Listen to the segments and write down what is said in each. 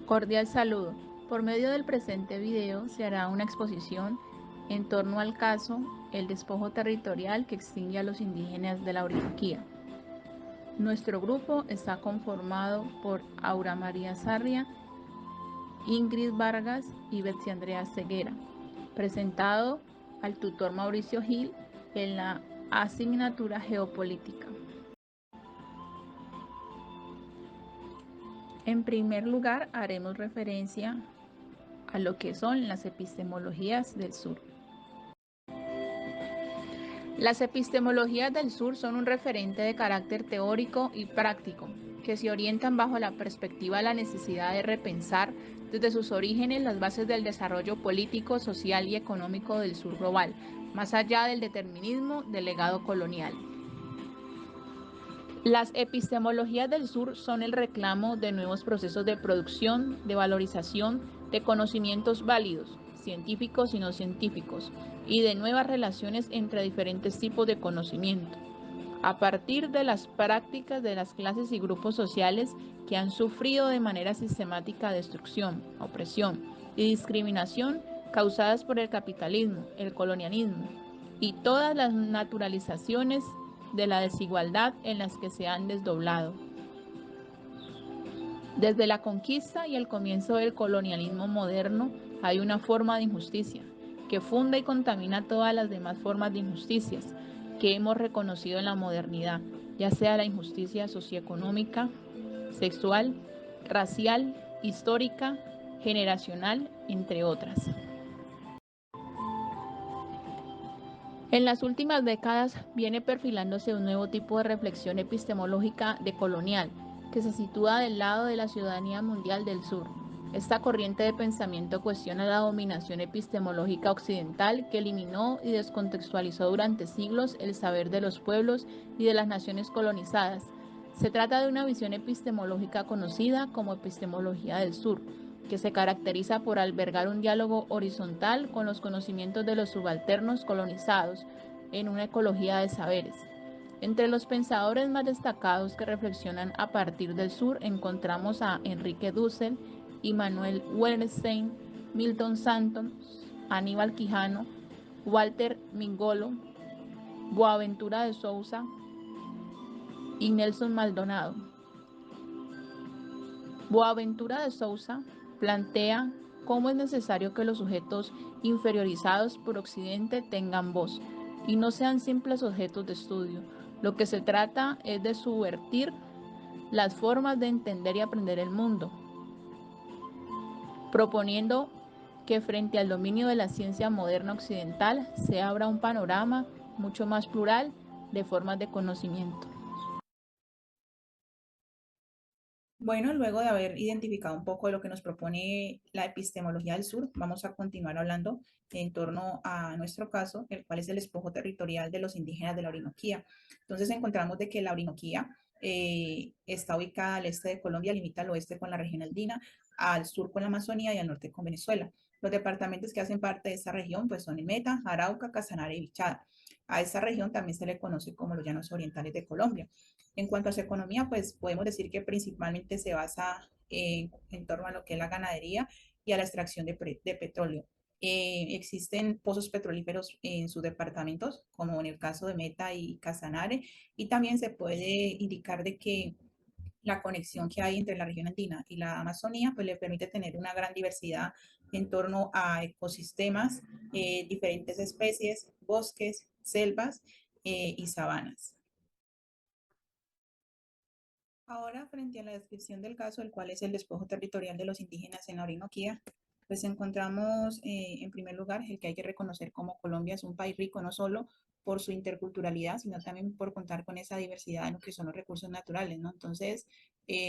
Cordial saludo. Por medio del presente video se hará una exposición en torno al caso El despojo territorial que extingue a los indígenas de la Orinoquía. Nuestro grupo está conformado por Aura María Sarria, Ingrid Vargas y Betsy Andrea Ceguera, presentado al tutor Mauricio Gil en la asignatura Geopolítica. En primer lugar, haremos referencia a lo que son las epistemologías del sur. Las epistemologías del sur son un referente de carácter teórico y práctico, que se orientan bajo la perspectiva de la necesidad de repensar desde sus orígenes las bases del desarrollo político, social y económico del sur global, más allá del determinismo del legado colonial. Las epistemologías del sur son el reclamo de nuevos procesos de producción, de valorización, de conocimientos válidos, científicos y no científicos, y de nuevas relaciones entre diferentes tipos de conocimiento, a partir de las prácticas de las clases y grupos sociales que han sufrido de manera sistemática destrucción, opresión y discriminación causadas por el capitalismo, el colonialismo y todas las naturalizaciones de la desigualdad en las que se han desdoblado. Desde la conquista y el comienzo del colonialismo moderno hay una forma de injusticia que funda y contamina todas las demás formas de injusticias que hemos reconocido en la modernidad, ya sea la injusticia socioeconómica, sexual, racial, histórica, generacional, entre otras. En las últimas décadas viene perfilándose un nuevo tipo de reflexión epistemológica decolonial, que se sitúa del lado de la ciudadanía mundial del sur. Esta corriente de pensamiento cuestiona la dominación epistemológica occidental que eliminó y descontextualizó durante siglos el saber de los pueblos y de las naciones colonizadas. Se trata de una visión epistemológica conocida como epistemología del sur, que se caracteriza por albergar un diálogo horizontal con los conocimientos de los subalternos colonizados en una ecología de saberes. Entre los pensadores más destacados que reflexionan a partir del sur encontramos a Enrique Dussel, Immanuel Wallerstein, Milton Santos, Aníbal Quijano, Walter Mingolo, Boaventura de Sousa y Nelson Maldonado. Boaventura de Sousa plantea cómo es necesario que los sujetos inferiorizados por Occidente tengan voz y no sean simples objetos de estudio. Lo que se trata es de subvertir las formas de entender y aprender el mundo, proponiendo que frente al dominio de la ciencia moderna occidental se abra un panorama mucho más plural de formas de conocimiento. Bueno, luego de haber identificado un poco de lo que nos propone la epistemología del sur, vamos a continuar hablando en torno a nuestro caso, el cual es el despojo territorial de los indígenas de la Orinoquía. Entonces encontramos de que la Orinoquía está ubicada al este de Colombia, limita al oeste con la región andina, al sur con la Amazonía y al norte con Venezuela. Los departamentos que hacen parte de esta región pues son el Meta, Arauca, Casanare y Bichada. A esta región también se le conoce como los llanos orientales de Colombia. En cuanto a su economía, pues podemos decir que principalmente se basa en torno a lo que es la ganadería y a la extracción de petróleo. Existen pozos petrolíferos en sus departamentos, como en el caso de Meta y Casanare, y también se puede indicar de que la conexión que hay entre la región andina y la Amazonía, pues le permite tener una gran diversidad en torno a ecosistemas, diferentes especies, bosques, selvas y sabanas. Ahora, frente a la descripción del caso, el cual es el despojo territorial de los indígenas en la Orinoquía, pues encontramos en primer lugar el que hay que reconocer como Colombia es un país rico no solo por su interculturalidad, sino también por contar con esa diversidad en lo que son los recursos naturales, ¿no? Entonces,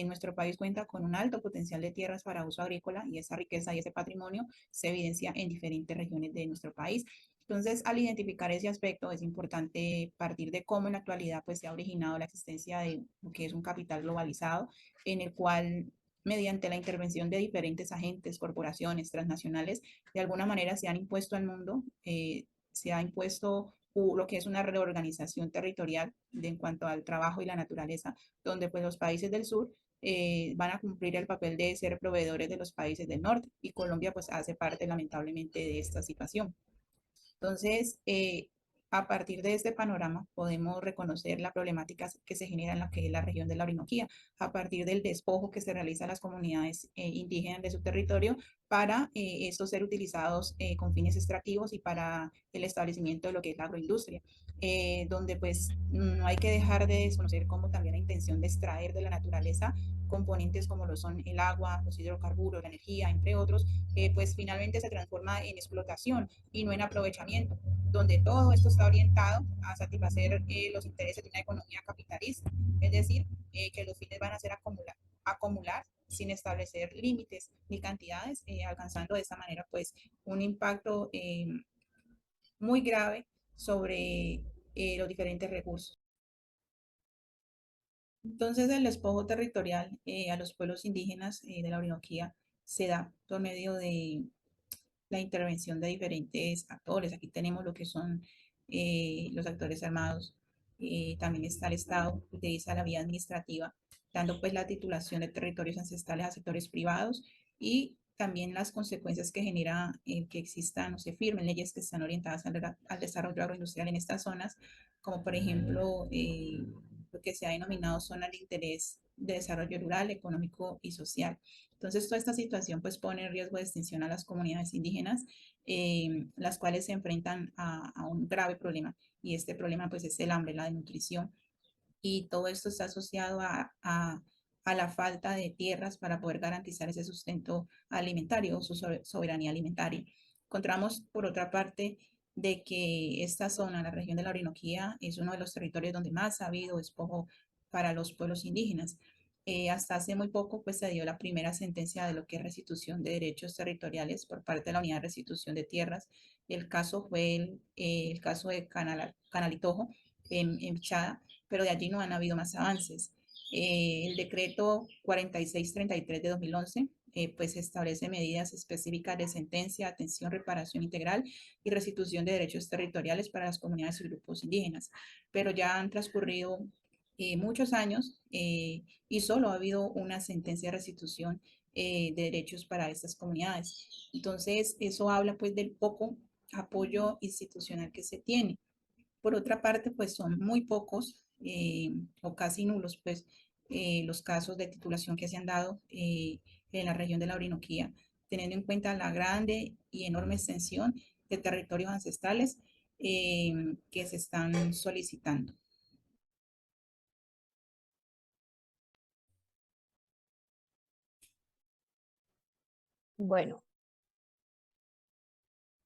nuestro país cuenta con un alto potencial de tierras para uso agrícola y esa riqueza y ese patrimonio se evidencia en diferentes regiones de nuestro país. Entonces, al identificar ese aspecto, es importante partir de cómo en la actualidad pues, se ha originado la existencia de lo que es un capital globalizado, en el cual, mediante la intervención de diferentes agentes, corporaciones transnacionales, de alguna manera se han impuesto al mundo, se ha impuesto lo que es una reorganización territorial en cuanto al trabajo y la naturaleza, donde pues los países del sur van a cumplir el papel de ser proveedores de los países del norte y Colombia pues hace parte lamentablemente de esta situación. Entonces, a partir de este panorama podemos reconocer la problemática que se genera en la que es la región de la Orinoquía, a partir del despojo que se realiza a las comunidades indígenas de su territorio para estos ser utilizados con fines extractivos y para el establecimiento de lo que es la agroindustria, donde pues no hay que dejar de desconocer como también la intención de extraer de la naturaleza componentes como lo son el agua, los hidrocarburos, la energía, entre otros, pues finalmente se transforma en explotación y no en aprovechamiento, donde todo esto está orientado a satisfacer los intereses de una economía capitalista, es decir, que los fines van a ser acumular sin establecer límites ni cantidades, alcanzando de esta manera pues un impacto muy grave sobre los diferentes recursos. Entonces, el despojo territorial a los pueblos indígenas de la Orinoquía se da por medio de la intervención de diferentes actores. Aquí tenemos lo que son los actores armados. También está el Estado, que utiliza la vía administrativa, dando pues la titulación de territorios ancestrales a sectores privados y también las consecuencias que genera que existan o se firmen leyes que están orientadas al desarrollo agroindustrial en estas zonas, como por ejemplo lo que se ha denominado zona de interés de desarrollo rural, económico y social. Entonces, toda esta situación pues pone en riesgo de extinción a las comunidades indígenas, las cuales se enfrentan a un grave problema y este problema pues es el hambre, la desnutrición y todo esto está asociado a la falta de tierras para poder garantizar ese sustento alimentario, su soberanía alimentaria. Encontramos, por otra parte, de que esta zona, la región de la Orinoquía, es uno de los territorios donde más ha habido despojo para los pueblos indígenas. Hasta hace muy poco pues se dio la primera sentencia de lo que es restitución de derechos territoriales por parte de la Unidad de Restitución de Tierras. El caso fue el caso de Canalitojo en Chada, pero de allí no han habido más avances. El decreto 4633 de 2011 pues establece medidas específicas de sentencia, atención, reparación integral y restitución de derechos territoriales para las comunidades y grupos indígenas. Pero ya han transcurrido muchos años y solo ha habido una sentencia de restitución de derechos para estas comunidades. Entonces, eso habla pues del poco apoyo institucional que se tiene. Por otra parte, pues son muy pocos o casi nulos, pues los casos de titulación que se han dado en la región de la Orinoquía, teniendo en cuenta la grande y enorme extensión de territorios ancestrales que se están solicitando. Bueno,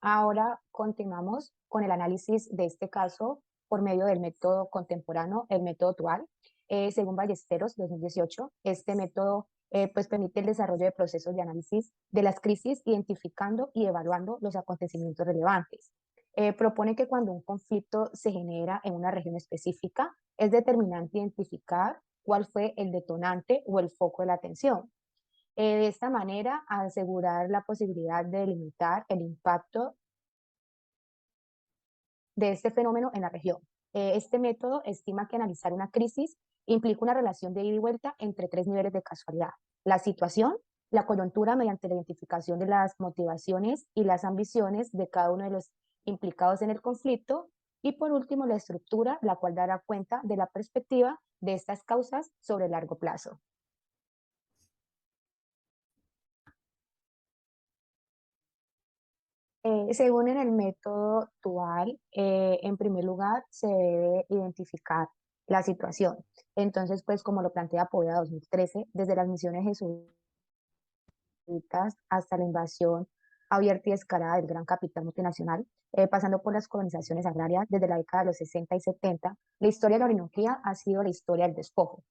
ahora continuamos con el análisis de este caso por medio del método contemporáneo, el método dual. Según Ballesteros 2018, este método pues permite el desarrollo de procesos de análisis de las crisis, identificando y evaluando los acontecimientos relevantes. Propone que cuando un conflicto se genera en una región específica, es determinante identificar cuál fue el detonante o el foco de la tensión. De esta manera, asegurar la posibilidad de limitar el impacto de este fenómeno en la región. Este método estima que analizar una crisis implica una relación de ida y vuelta entre tres niveles de casualidad: la situación, la coyuntura mediante la identificación de las motivaciones y las ambiciones de cada uno de los implicados en el conflicto, y por último la estructura, la cual dará cuenta de la perspectiva de estas causas sobre el largo plazo. Según en el método dual, en primer lugar se debe identificar la situación. Entonces, pues como lo plantea Poveda 2013, desde las misiones jesuitas hasta la invasión abierta y descarada del gran capital multinacional, pasando por las colonizaciones agrarias desde la década de los 60 y 70, la historia de la Orinoquía ha sido la historia del despojo.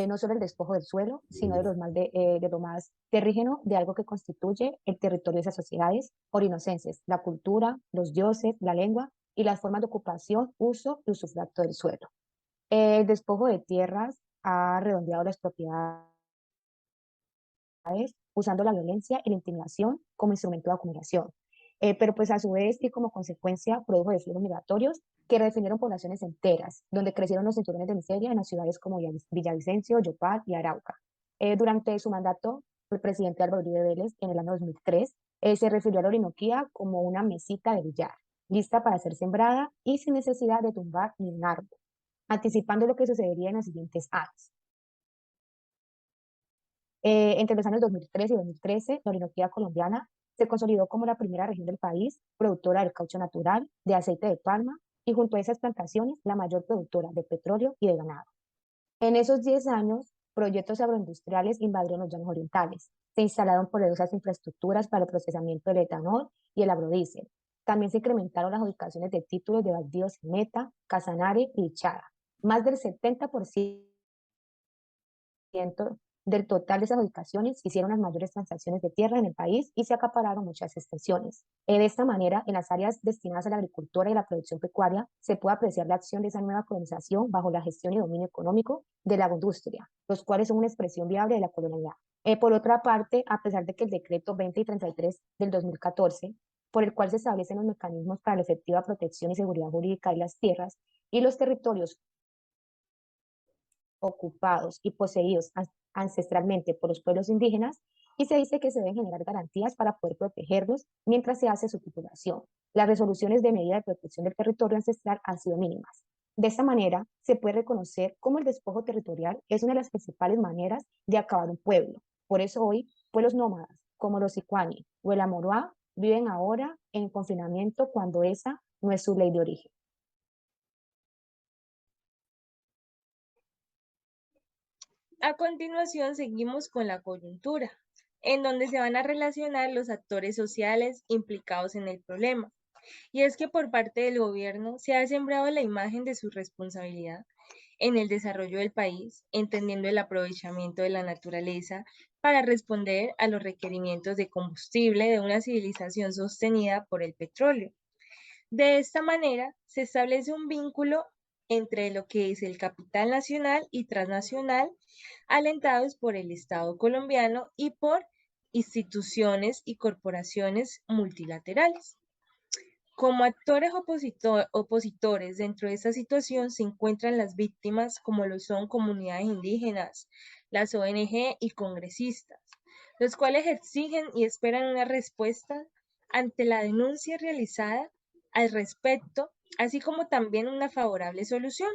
No solo el despojo del suelo, sino de lo más terrígeno de algo que constituye el territorio de esas sociedades orinocenses: la cultura, los dioses, la lengua y las formas de ocupación, uso y usufructo del suelo. El despojo de tierras ha redondeado las propiedades usando la violencia y la intimidación como instrumento de acumulación. Pero pues a su vez y como consecuencia produjo de flujos migratorios que redefinieron poblaciones enteras, donde crecieron los cinturones de miseria en las ciudades como Villavicencio, Yopal y Arauca. Durante su mandato, el presidente Álvaro Uribe Vélez, en el año 2003, se refirió a la Orinoquía como una mesita de billar, lista para ser sembrada y sin necesidad de tumbar ni un árbol, anticipando lo que sucedería en los siguientes años. Entre los años 2003 y 2013, la Orinoquía colombiana se consolidó como la primera región del país productora del caucho natural, de aceite de palma y junto a esas plantaciones, la mayor productora de petróleo y de ganado. En esos 10 años, proyectos agroindustriales invadieron los llanos orientales. Se instalaron poderosas infraestructuras para el procesamiento del etanol y el agrodiesel. También se incrementaron las ubicaciones de títulos de baldíos en Meta, Casanare y Ichara. Más del 70% del total de esas ubicaciones hicieron las mayores transacciones de tierra en el país y se acapararon muchas extensiones. De esta manera, en las áreas destinadas a la agricultura y la producción pecuaria, se puede apreciar la acción de esa nueva colonización bajo la gestión y dominio económico de la agroindustria, los cuales son una expresión viable de la colonialidad. Por otra parte, a pesar de que el decreto 20 y 33 del 2014, por el cual se establecen los mecanismos para la efectiva protección y seguridad jurídica de las tierras y los territorios ocupados y poseídos ancestralmente por los pueblos indígenas, y se dice que se deben generar garantías para poder protegerlos mientras se hace su titulación. Las resoluciones de medida de protección del territorio ancestral han sido mínimas. De esta manera, se puede reconocer cómo el despojo territorial es una de las principales maneras de acabar un pueblo. Por eso hoy, pueblos nómadas, como los Sicuani o el Amoroá, viven ahora en confinamiento cuando esa no es su ley de origen. A continuación, seguimos con la coyuntura, en donde se van a relacionar los actores sociales implicados en el problema. Y es que por parte del gobierno se ha sembrado la imagen de su responsabilidad en el desarrollo del país, entendiendo el aprovechamiento de la naturaleza para responder a los requerimientos de combustible de una civilización sostenida por el petróleo. De esta manera, se establece un vínculo entre lo que es el capital nacional y transnacional, alentados por el Estado colombiano y por instituciones y corporaciones multilaterales. Como actores opositores dentro de esta situación se encuentran las víctimas, como lo son comunidades indígenas, las ONG y congresistas, los cuales exigen y esperan una respuesta ante la denuncia realizada al respecto, así como también una favorable solución.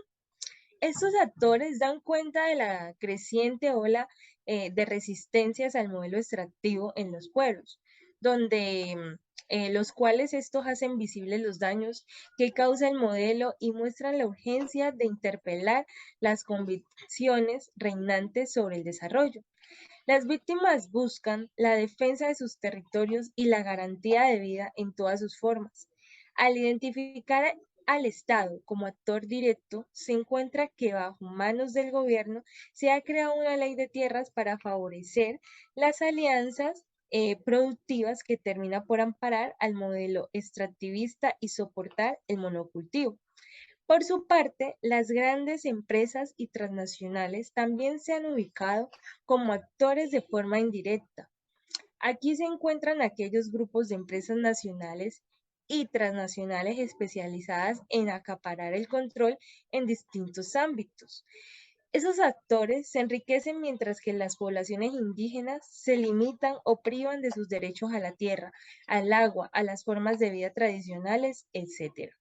Estos actores dan cuenta de la creciente ola de resistencias al modelo extractivo en los pueblos, donde los cuales estos hacen visibles los daños que causa el modelo y muestran la urgencia de interpelar las convicciones reinantes sobre el desarrollo. Las víctimas buscan la defensa de sus territorios y la garantía de vida en todas sus formas. Al identificar al Estado como actor directo, se encuentra que bajo manos del gobierno se ha creado una ley de tierras para favorecer las alianzas productivas que termina por amparar al modelo extractivista y soportar el monocultivo. Por su parte, las grandes empresas y transnacionales también se han ubicado como actores de forma indirecta. Aquí se encuentran aquellos grupos de empresas nacionales y transnacionales especializadas en acaparar el control en distintos ámbitos. Esos actores se enriquecen mientras que las poblaciones indígenas se limitan o privan de sus derechos a la tierra, al agua, a las formas de vida tradicionales, etc.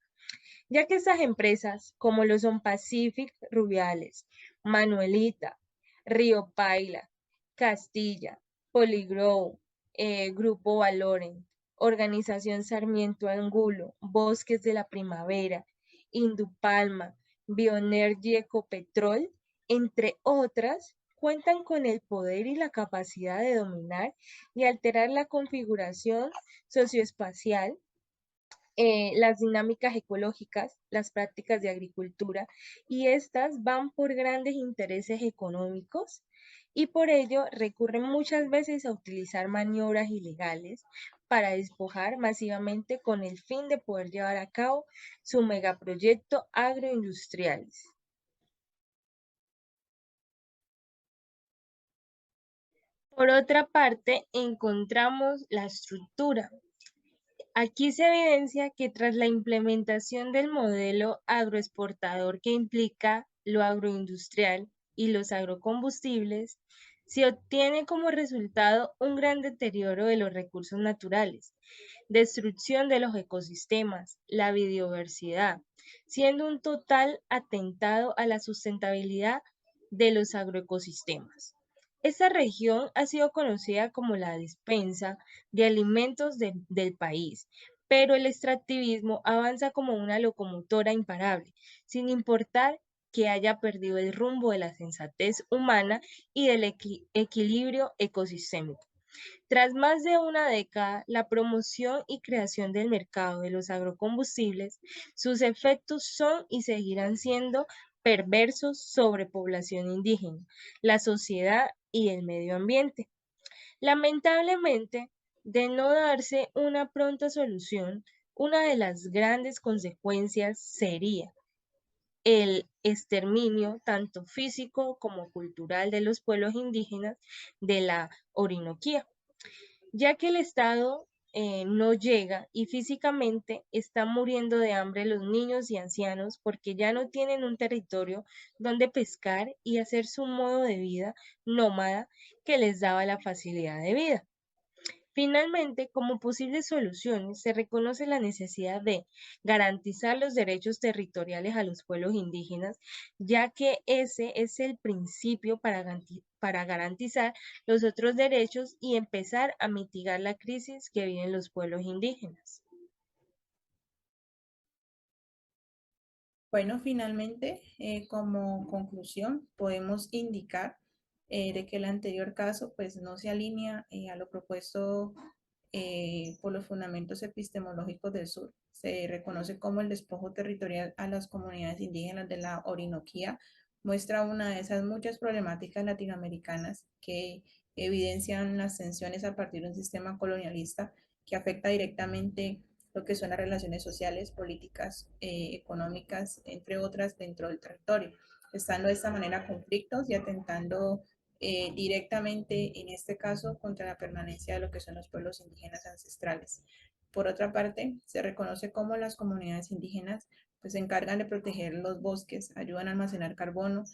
Ya que estas empresas, como lo son Pacific Rubiales, Manuelita, Río Paila, Castilla, Poligrow, Grupo Valoren, Organización Sarmiento Angulo, Bosques de la Primavera, Indupalma, Bioenergy Ecopetrol, entre otras, cuentan con el poder y la capacidad de dominar y alterar la configuración socioespacial, las dinámicas ecológicas, las prácticas de agricultura, y estas van por grandes intereses económicos y por ello recurren muchas veces a utilizar maniobras ilegales para despojar masivamente con el fin de poder llevar a cabo su megaproyecto agroindustriales. Por otra parte, encontramos la estructura. Aquí se evidencia que tras la implementación del modelo agroexportador que implica lo agroindustrial y los agrocombustibles, se obtiene como resultado un gran deterioro de los recursos naturales, destrucción de los ecosistemas, la biodiversidad, siendo un total atentado a la sustentabilidad de los agroecosistemas. Esta región ha sido conocida como la despensa de alimentos del país, pero el extractivismo avanza como una locomotora imparable, sin importar que haya perdido el rumbo de la sensatez humana y del equilibrio ecosistémico. Tras más de una década, la promoción y creación del mercado de los agrocombustibles, sus efectos son y seguirán siendo perversos sobre población indígena, la sociedad y el medio ambiente. Lamentablemente, de no darse una pronta solución, una de las grandes consecuencias sería el exterminio tanto físico como cultural de los pueblos indígenas de la Orinoquía, ya que el Estado no llega y físicamente están muriendo de hambre los niños y ancianos porque ya no tienen un territorio donde pescar y hacer su modo de vida nómada que les daba la facilidad de vida. Finalmente, como posibles soluciones, se reconoce la necesidad de garantizar los derechos territoriales a los pueblos indígenas, ya que ese es el principio para garantizar los otros derechos y empezar a mitigar la crisis que viven los pueblos indígenas. Bueno, finalmente, como conclusión, podemos indicar de que el anterior caso pues no se alinea a lo propuesto por los fundamentos epistemológicos del sur. Se reconoce como el despojo territorial a las comunidades indígenas de la Orinoquía, muestra una de esas muchas problemáticas latinoamericanas que evidencian las tensiones a partir de un sistema colonialista que afecta directamente lo que son las relaciones sociales, políticas, económicas, entre otras, dentro del territorio, estando de esta manera conflictos y atentando directamente, en este caso, contra la permanencia de lo que son los pueblos indígenas ancestrales. Por otra parte, se reconoce cómo las comunidades indígenas pues, se encargan de proteger los bosques, ayudan a almacenar carbono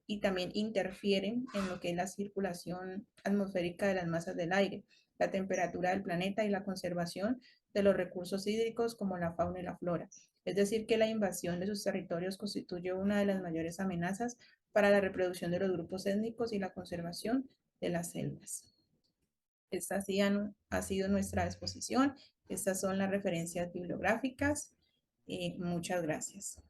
y también interfieren en lo que es la circulación atmosférica de las masas del aire, la temperatura del planeta y la conservación de los recursos hídricos como la fauna y la flora. Es decir, que la invasión de sus territorios constituye una de las mayores amenazas para la reproducción de los grupos étnicos y la conservación de las selvas. Esta ha sido nuestra exposición. Estas son las referencias bibliográficas. Muchas gracias.